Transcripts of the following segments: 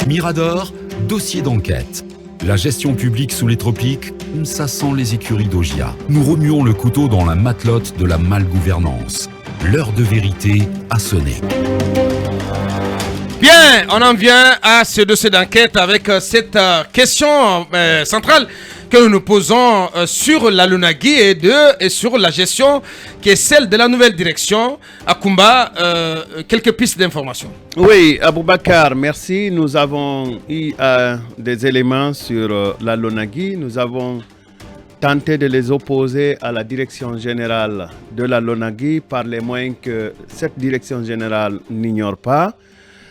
Mirador, dossier d'enquête. La gestion publique sous les tropiques, ça sent les écuries d'Augia. Nous remuons le couteau dans la matelote de la malgouvernance. L'heure de vérité a sonné. Bien, on en vient à ce dossier d'enquête avec cette question centrale que nous nous posons sur la Lonagui et sur la gestion qui est celle de la nouvelle direction. Akumba, quelques pistes d'information. Oui, Aboubakar, merci. Nous avons eu des éléments sur la Lonagui. Nous avons tenté de les opposer à la direction générale de la Lonagui par les moyens que cette direction générale n'ignore pas.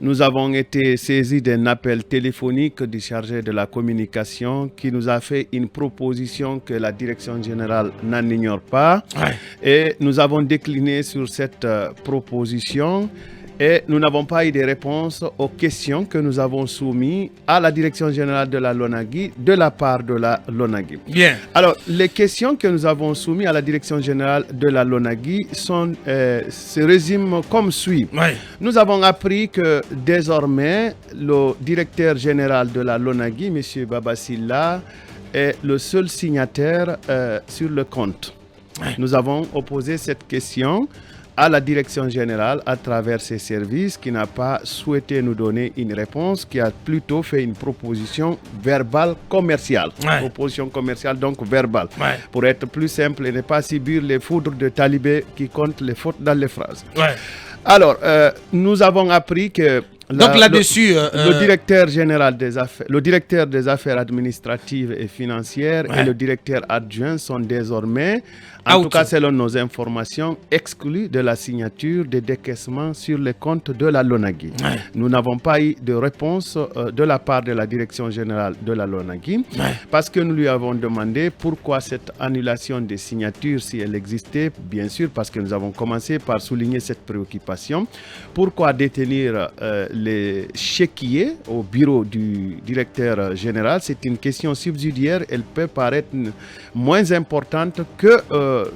Nous avons été saisis d'un appel téléphonique du chargé de la communication qui nous a fait une proposition que la direction générale n'en ignore pas. Ouais. Et nous avons décliné sur cette proposition et nous n'avons pas eu de réponse aux questions que nous avons soumises à la direction générale de la Lonagui de la part de la Lonagui. Bien. Alors, les questions que nous avons soumises à la direction générale de la Lonagui se résument comme suit. Ouais. Nous avons appris que désormais, le directeur général de la Lonagui, M. Babasilla, est le seul signataire sur le compte. Ouais. Nous avons opposé cette question à la direction générale à travers ses services qui n'a pas souhaité nous donner une réponse, qui a plutôt fait une proposition verbale commerciale. Ouais. Proposition commerciale donc verbale. Ouais. Pour être plus simple et ne pas subir les foudres de talibé qui comptent les fautes dans les phrases. Ouais. Alors, nous avons appris que Donc là-dessus, le directeur général des affaires, le directeur des affaires administratives et financières Ouais. et le directeur adjoint sont désormais, en Out. tout cas selon nos informations, exclus de la signature des décaissements sur les comptes de la Lonagui. Ouais. Nous n'avons pas eu de réponse de la part de la direction générale de la Lonagui Ouais. parce que nous lui avons demandé pourquoi cette annulation des signatures, si elle existait, bien sûr, parce que nous avons commencé par souligner cette préoccupation. Pourquoi détenir les chéquiers au bureau du directeur général? C'est une question subsidiaire, elle peut paraître moins importante que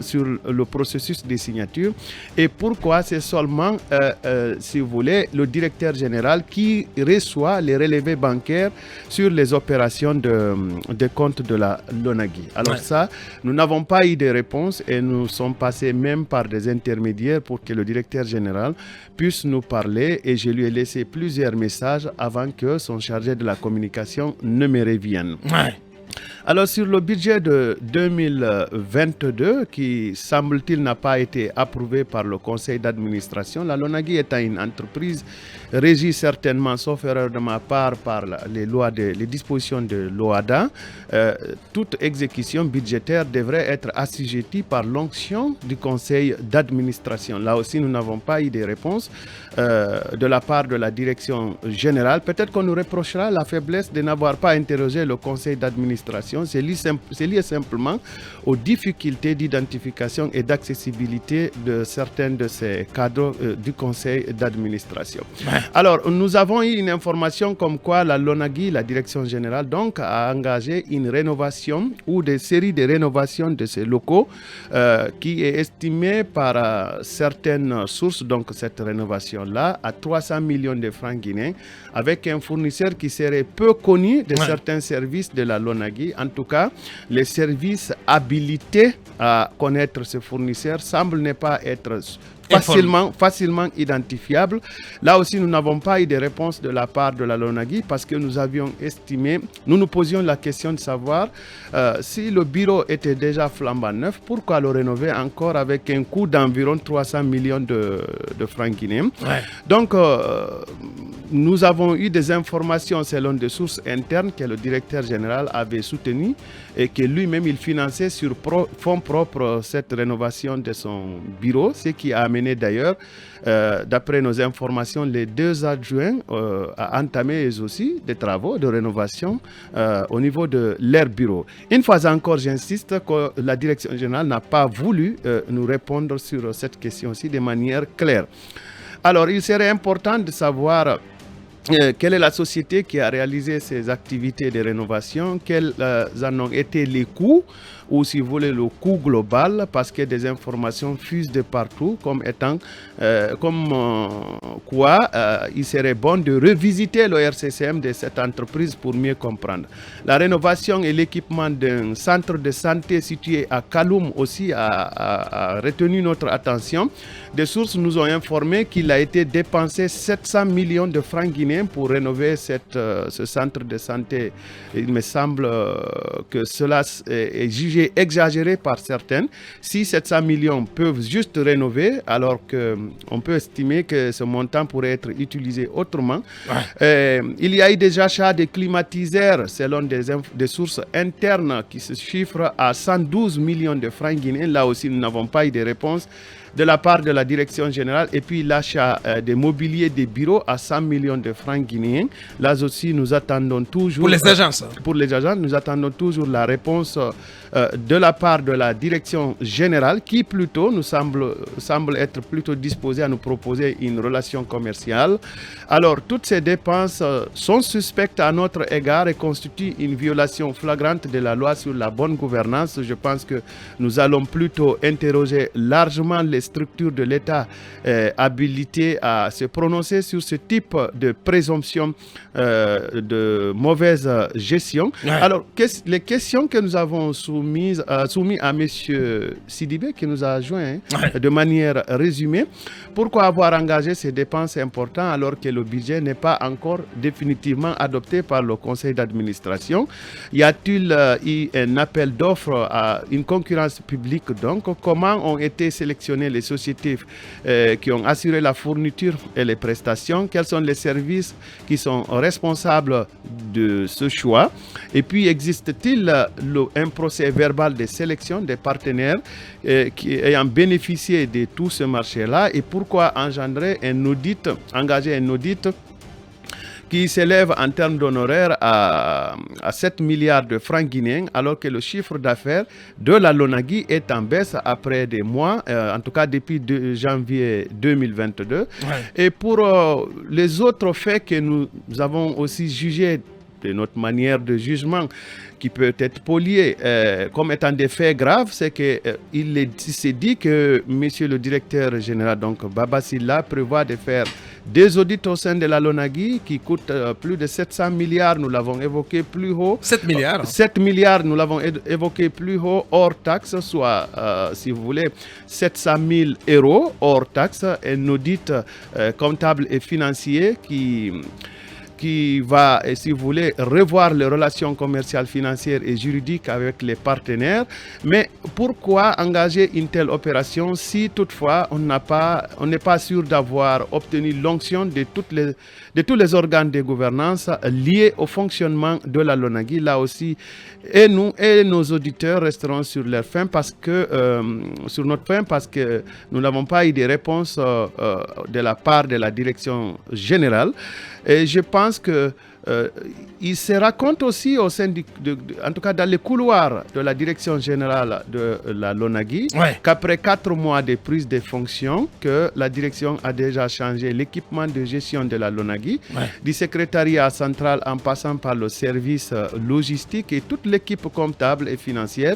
sur le processus des signatures. Et pourquoi c'est seulement, si vous voulez, le directeur général qui reçoit les relevés bancaires sur les opérations de compte de la Lonagui. Alors Ouais. ça, nous n'avons pas eu de réponse et nous sommes passés même par des intermédiaires pour que le directeur général puisse nous parler, et je lui ai laissé plusieurs messages avant que son chargé de la communication ne me revienne. Ouais. Alors sur le budget de 2022 qui semble-t-il n'a pas été approuvé par le conseil d'administration, la Lonagui étant une entreprise régie certainement, sauf erreur de ma part, par les dispositions de l'OADA, toute exécution budgétaire devrait être assujettie par l'onction du conseil d'administration. Là aussi, nous n'avons pas eu de réponse de la part de la direction générale. Peut-être qu'on nous reprochera la faiblesse de n'avoir pas interrogé le conseil d'administration. C'est lié simplement aux difficultés d'identification et d'accessibilité de certains de ces cadres du conseil d'administration. Ouais. Alors, nous avons eu une information comme quoi la Lonagui, la direction générale, donc, a engagé une rénovation ou des séries de rénovations de ces locaux qui est estimée par certaines sources, donc cette rénovation-là, à 300 millions de francs guinéens, avec un fournisseur qui serait peu connu de certains services de la Lonagui. En tout cas, les services habilités à connaître ce fournisseur semblent ne pas être facilement identifiable. Là aussi, nous n'avons pas eu de réponse de la part de la Lonagui parce que nous avions estimé, nous nous posions la question de savoir si le bureau était déjà flambant neuf, pourquoi le rénover encore avec un coût d'environ 300 millions de francs guinéens. Ouais. Donc, nous avons eu des informations selon des sources internes que le directeur général avait soutenues et que lui-même il finançait sur fonds propres cette rénovation de son bureau, ce qui a amené d'ailleurs, d'après nos informations, les deux adjoints à entamer eux aussi des travaux de rénovation au niveau de leur bureau. Une fois encore, j'insiste que la direction générale n'a pas voulu nous répondre sur cette question-ci de manière claire. Alors, il serait important de savoir quelle est la société qui a réalisé ces activités de rénovation, quels en ont été les coûts, ou si vous voulez le coût global, parce que des informations fusent de partout comme étant quoi il serait bon de revisiter le RCCM de cette entreprise pour mieux comprendre. La rénovation et l'équipement d'un centre de santé situé à Kaloum aussi a retenu notre attention. Des sources nous ont informé qu'il a été dépensé 700 millions de francs guinéens pour rénover ce centre de santé. Il me semble que cela est jugé exagéré par certaines. Si 700 millions peuvent juste rénover, alors qu'on peut estimer que ce montant pourrait être utilisé autrement. Il y a eu des achats de climatiseurs selon des sources internes qui se chiffrent à 112 millions de francs guinéens. Là aussi, nous n'avons pas eu de réponse de la part de la direction générale, et puis l'achat de mobilier des bureaux à 100 millions de francs guinéens. Là aussi, nous attendons toujours... Pour les agences. Pour les agences, nous attendons toujours la réponse de la part de la direction générale, qui plutôt nous semble être plutôt disposée à nous proposer une relation commerciale. Alors, toutes ces dépenses sont suspectes à notre égard et constituent une violation flagrante de la loi sur la bonne gouvernance. Je pense que nous allons plutôt interroger largement les structures de l'État habilitées à se prononcer sur ce type de présomption de mauvaise gestion. Alors, les questions que nous avons soumises à M. Sidibé, qui nous a joint de manière résumée, pourquoi avoir engagé ces dépenses importantes alors que le budget n'est pas encore définitivement adopté par le conseil d'administration? Y a-t-il eu un appel d'offres à une concurrence publique? Donc, comment ont été sélectionnées les sociétés qui ont assuré la fourniture et les prestations? Quels sont les services qui sont responsables de ce choix? Et puis, existe-t-il un procès verbal de sélection des partenaires ayant bénéficié de tout ce marché-là? Et pourquoi engager un audit qui s'élève en termes d'honoraires à 7 milliards de francs guinéens, alors que le chiffre d'affaires de la LONAGUI est en baisse après des mois, en tout cas depuis janvier 2022. Et pour les autres faits que nous avons aussi jugés de notre manière de jugement, qui peut être polié comme étant des faits graves, c'est qu'il s'est dit que monsieur le directeur général, donc Baba Silla, prévoit de faire des audits au sein de la LONAGUI qui coûtent plus de 700 milliards, nous l'avons évoqué plus haut. 7 milliards 7 milliards, nous l'avons évoqué plus haut, hors taxe, soit, si vous voulez, 700 000 euros hors taxe, un audit comptable et financier qui va, si vous voulez, revoir les relations commerciales, financières et juridiques avec les partenaires. Mais pourquoi engager une telle opération si toutefois on n'est pas sûr d'avoir obtenu l'onction de tous les organes de gouvernance liés au fonctionnement de la LONAGUI? Là aussi, et nous et nos auditeurs resteront sur leur faim sur notre faim, parce que nous n'avons pas eu de réponse de la part de la direction générale. Et je pense que il se raconte aussi au sein en tout cas dans les couloirs de la direction générale de la LONAGUI, qu'après 4 mois de prise de fonction, que la direction a déjà changé l'équipement de gestion de la LONAGUI, du secrétariat central en passant par le service logistique et toute l'équipe comptable et financière.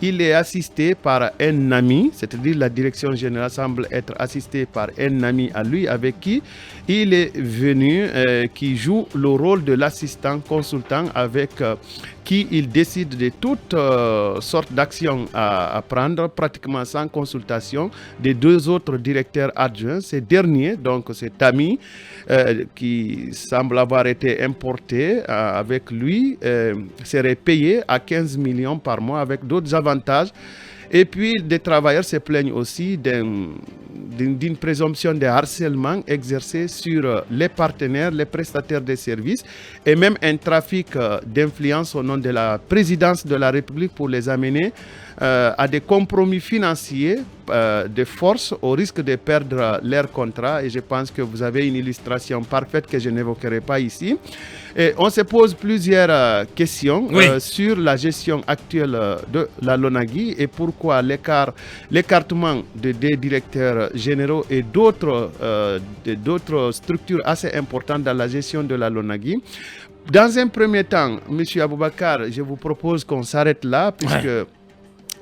Il est assisté par un ami, c'est-à-dire la direction générale semble être assistée par un ami à lui avec qui il est venu, qui joue le rôle de l'assistant consultant avec qui il décide de toutes sortes d'actions à prendre, pratiquement sans consultation des 2 autres directeurs adjoints. Ces derniers, donc cet ami qui semble avoir été importé avec lui, serait payé à 15 millions par mois avec d'autres avantages. Et puis, des travailleurs se plaignent aussi d'une présomption de harcèlement exercé sur les partenaires, les prestataires de services, et même un trafic d'influence au nom de la présidence de la République pour les amener à des compromis financiers de force au risque de perdre leur contrat. Et je pense que vous avez une illustration parfaite que je n'évoquerai pas ici. Et on se pose plusieurs questions sur la gestion actuelle de la LONAGUI et pourquoi l'écartement des directeurs généraux et d'autres structures assez importantes dans la gestion de la LONAGUI. Dans un premier temps, M. Aboubakar, je vous propose qu'on s'arrête là, puisque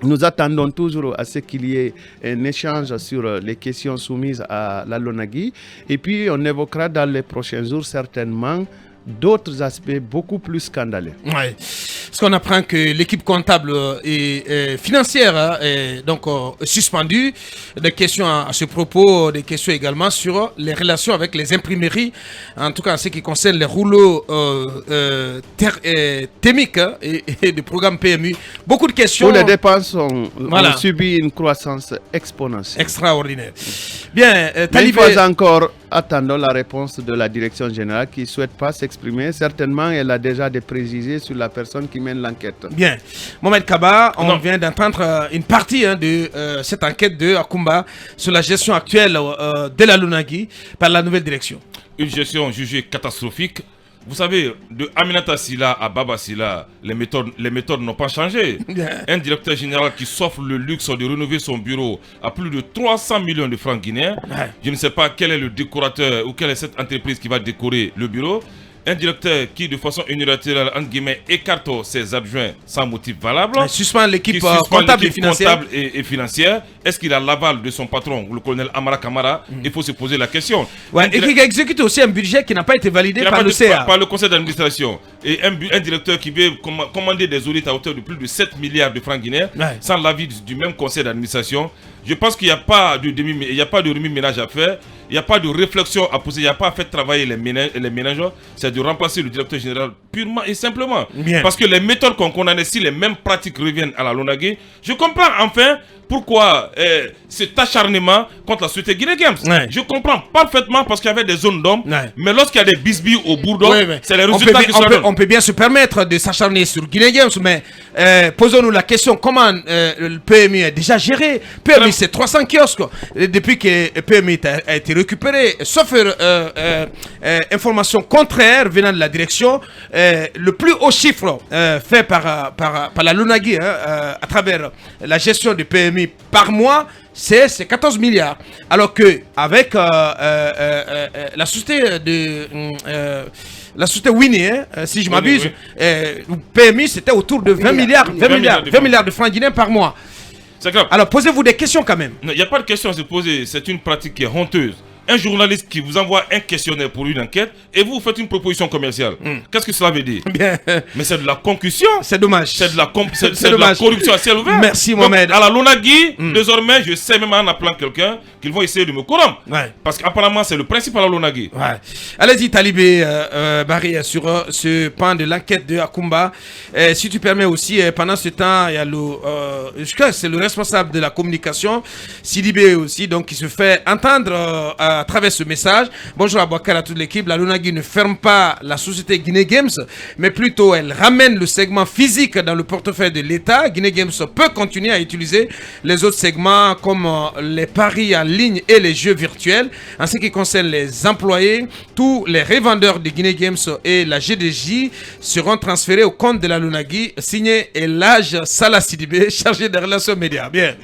nous attendons toujours à ce qu'il y ait un échange sur les questions soumises à la LONAGUI. Et puis, on évoquera dans les prochains jours certainement d'autres aspects beaucoup plus scandaleux. Ouais. Parce qu'on apprend que l'équipe comptable et financière est donc suspendue. Des questions à ce propos, des questions également sur les relations avec les imprimeries, en tout cas en ce qui concerne les rouleaux thermiques et du programme PMU. Beaucoup de questions. Où les dépenses ont subi une croissance exponentielle. Extraordinaire. Bien, Talibé... Il faut encore attendre la réponse de la direction générale qui ne souhaite pas s'exprimer. Certainement, elle a déjà des préjugés sur la personne qui mène l'enquête. Bien. Mohamed Kaba, on vient d'entendre une partie de cette enquête de Akumba sur la gestion actuelle de la LONAGUI par la nouvelle direction. Une gestion jugée catastrophique. Vous savez, de Aminata Silla à Baba Silla, les méthodes n'ont pas changé. Un directeur général qui s'offre le luxe de rénover son bureau à plus de 300 millions de francs guinéens. Je ne sais pas quel est le décorateur ou quelle est cette entreprise qui va décorer le bureau. Un directeur qui, de façon unilatérale, entre guillemets, écarte ses adjoints sans motif valable. Suspend l'équipe comptable et financière. Est-ce qu'il a l'aval de son patron, le colonel Amara Kamara? Il faut se poser la question. Et qui exécute aussi un budget qui n'a pas été validé par le CA. Par le conseil d'administration. Et un directeur qui veut commander des audits à hauteur de plus de 7 milliards de francs guinéens sans l'avis du même conseil d'administration. Je pense qu'il n'y a pas de remis-ménage à faire. Il n'y a pas de réflexion à poser, il n'y a pas à faire travailler les ménageurs, c'est de remplacer le directeur général purement et simplement. Parce que les méthodes qu'on condamne, si les mêmes pratiques reviennent à la LONAGUI, je comprends enfin pourquoi cet acharnement contre la société Guinée Games. Je comprends parfaitement parce qu'il y avait des zones d'ombre, mais lorsqu'il y a des bisbilles au bourdon, c'est les résultats qui sont on peut bien se permettre de s'acharner sur Guinée Games, mais posons-nous la question, comment le PMI est déjà géré? PMI, c'est 300 kiosques. Depuis que PMI a été récupéré, sauf information contraire venant de la direction, le plus haut chiffre fait par la LONAGUI à travers la gestion du PMI par mois, c'est 14 milliards. Alors que avec la société la société Winnie, si je m'abuse, PMI, c'était autour de 20 milliards de francs guinéens par mois. C'est grave. Alors posez-vous des questions quand même. Il n'y a pas de question à se poser, c'est une pratique qui est honteuse. Un journaliste qui vous envoie un questionnaire pour une enquête et vous faites une proposition commerciale. Qu'est-ce que cela veut dire? Mais c'est de la concussion. C'est dommage. C'est de la corruption à ciel ouvert. Merci Mohamed. Donc, à la LONAGUI, désormais, je sais même en appelant quelqu'un qu'ils vont essayer de me corrompre. Parce qu'apparemment, c'est le principe à la LONAGUI. Allez-y, Talibé Barry, sur ce pan de l'enquête de Akumba. Si tu permets aussi, pendant ce temps, il y a je crois que c'est le responsable de la communication, Sidibé aussi, donc qui se fait entendre à travers ce message. Bonjour Aboubakar à toute l'équipe. La LONAGUI ne ferme pas la société Guinée Games, mais plutôt elle ramène le segment physique dans le portefeuille de l'État. Guinée Games peut continuer à utiliser les autres segments comme les paris en ligne et les jeux virtuels. En ce qui concerne les employés, tous les revendeurs de Guinée Games et la GDJ seront transférés au compte de la LONAGUI. Signé Elhaj Salah Sidibé, chargé des relations médias. Bien.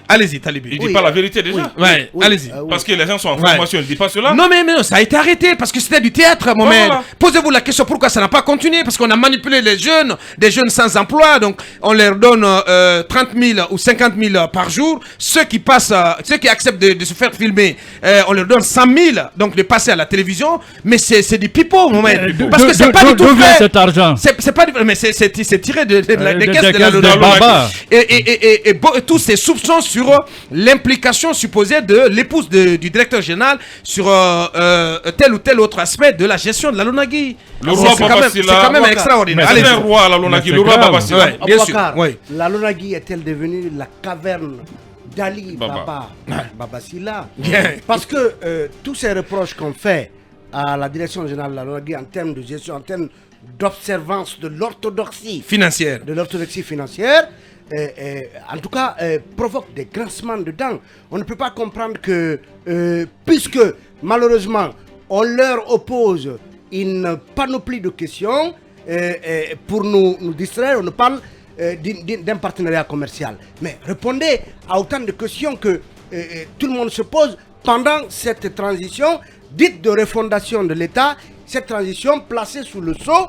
Allez-y, Talibé. Il ne dit pas la vérité déjà. Allez-y. Parce que les gens sont en formation, il ne dit pas cela. Non, mais ça a été arrêté parce que c'était du théâtre, Mohamed. Posez-vous la question pourquoi ça n'a pas continué. Parce qu'on a manipulé les jeunes, des jeunes sans emploi. Donc, on leur donne 30 000 ou 50 000 par jour. Ceux qui acceptent de se faire filmer, on leur donne 100 000 donc de passer à la télévision. Mais c'est du pipeau, Mohamed. Parce que c'est pas du tout D'où vient fait. cet argent? C'est pas du... Mais c'est tiré des caisses de la LONAGUI. Et tous ces soupçons sur l'implication supposée de l'épouse du directeur général sur tel ou tel autre aspect de la gestion de la LONAGUI. Le roi Baba Silla, c'est quand même extraordinaire. Allez, un roi à la LONAGUI, le roi Baba Silla. Bien sûr. La LONAGUI est-elle devenue la caverne d'Ali Baba Silla? Parce que tous ces reproches qu'on fait à la direction générale de la LONAGUI en termes de gestion, en termes d'observance de l'orthodoxie financière. En tout cas, provoque des grincements de dents. On ne peut pas comprendre que, puisque malheureusement, on leur oppose une panoplie de questions pour nous distraire, on nous parle d'un partenariat commercial. Mais répondez à autant de questions que tout le monde se pose pendant cette transition dite de refondation de l'État, cette transition placée sous le sceau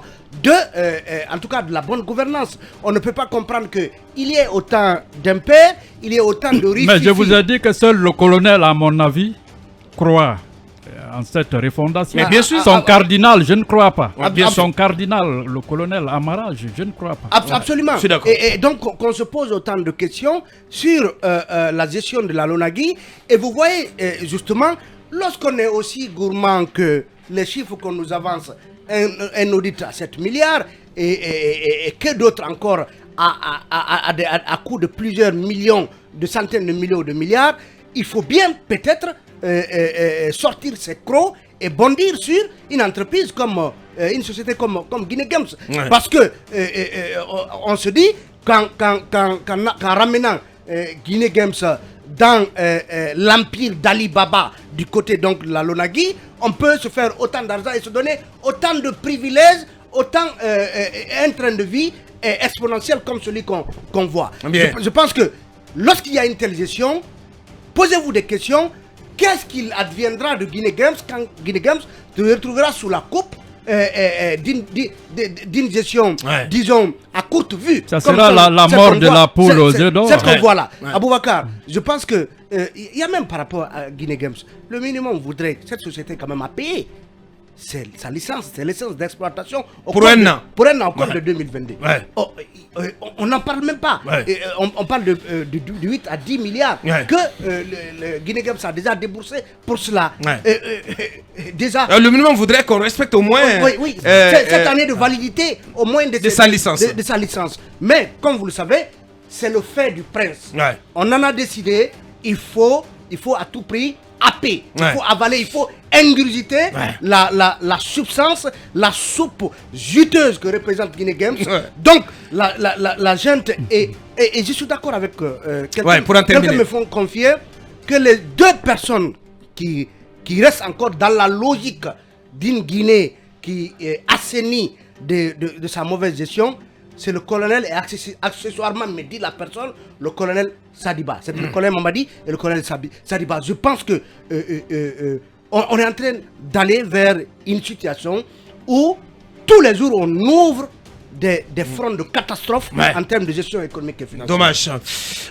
en tout cas de la bonne gouvernance. On ne peut pas comprendre qu'il y ait autant d'impairs, il y ait autant de risques. Mais je vous ai dit que seul le colonel, à mon avis, croit en cette refondation. Mais bien sûr. Son cardinal, je ne crois pas. Bien sûr. Son cardinal, le colonel Amara, je ne crois pas. Absolument. Je suis d'accord. Et donc, qu'on se pose autant de questions sur la gestion de la LONAGUI. Et vous voyez, justement, lorsqu'on est aussi gourmand que les chiffres qu'on nous avance, un audit à 7 milliards, et que d'autres encore à coût de plusieurs millions, de centaines de millions de milliards, il faut bien peut-être sortir ses crocs et bondir sur une entreprise comme une société comme Guinea Games. Ouais. Parce que on se dit qu'en ramenant Guinea Games dans l'empire d'Ali Baba du côté donc de la LONAGUI, on peut se faire autant d'argent et se donner autant de privilèges, autant un train de vie exponentiel comme celui qu'on voit. Je pense que lorsqu'il y a une telle gestion, posez-vous des questions. Qu'est-ce qu'il adviendra de Guinea Games quand Guinea Games se retrouvera sous la coupe d'une gestion, disons, à courte vue. Ça sera la mort de la poule aux œufs d'or. C'est ce qu'on voit là. Aboubacar, je pense que il y a même par rapport à Guinea Games, le minimum voudrait cette société quand même à payer. C'est sa licence, c'est licence d'exploitation pour un an. Pour un an, au cours de 2022. Ouais. On n'en parle même pas. Ouais. On parle de 8 à 10 milliards que le Guinea Games a déjà déboursé pour cela. Déjà. Le minimum voudrait qu'on respecte au moins cette année de validité, au moins de sa licence. De sa licence. Mais, comme vous le savez, c'est le fait du prince. Ouais. On en a décidé, il faut à tout prix happer. Il faut avaler, il faut ingurgiter la substance, la soupe juteuse que représente Guinea Games. Donc, la gente et je suis d'accord avec quelqu'un me font confier que les deux personnes qui restent encore dans la logique d'une Guinée qui est assainie de sa mauvaise gestion, c'est le colonel et accessoirement, me dit la personne, le colonel Sadiba. C'est le colonel Mamadi et le colonel Sadiba. Je pense que on est en train d'aller vers une situation où tous les jours on ouvre des fronts de catastrophe en termes de gestion économique et financière. Dommage.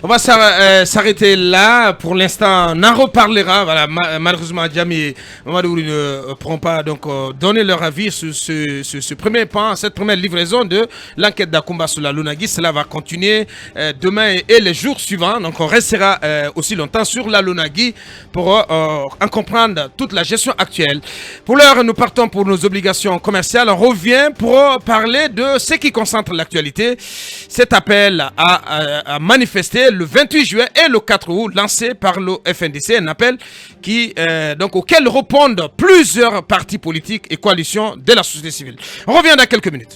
On va s'arrêter là. Pour l'instant, on en reparlera. Voilà, malheureusement, Diami et Mamadou ne pourront pas donc, donner leur avis sur ce premier pan, cette première livraison de l'enquête d'Akumba sur la LONAGUI. Cela va continuer demain et les jours suivants. Donc, on restera aussi longtemps sur la LONAGUI pour en comprendre toute la gestion actuelle. Pour l'heure, nous partons pour nos obligations commerciales. On revient pour parler de ce qui concentre l'actualité. Cet appel à manifester le 28 juin et le 4 août lancé par le FNDC, un appel auquel répondent plusieurs partis politiques et coalitions de la société civile. On revient dans quelques minutes.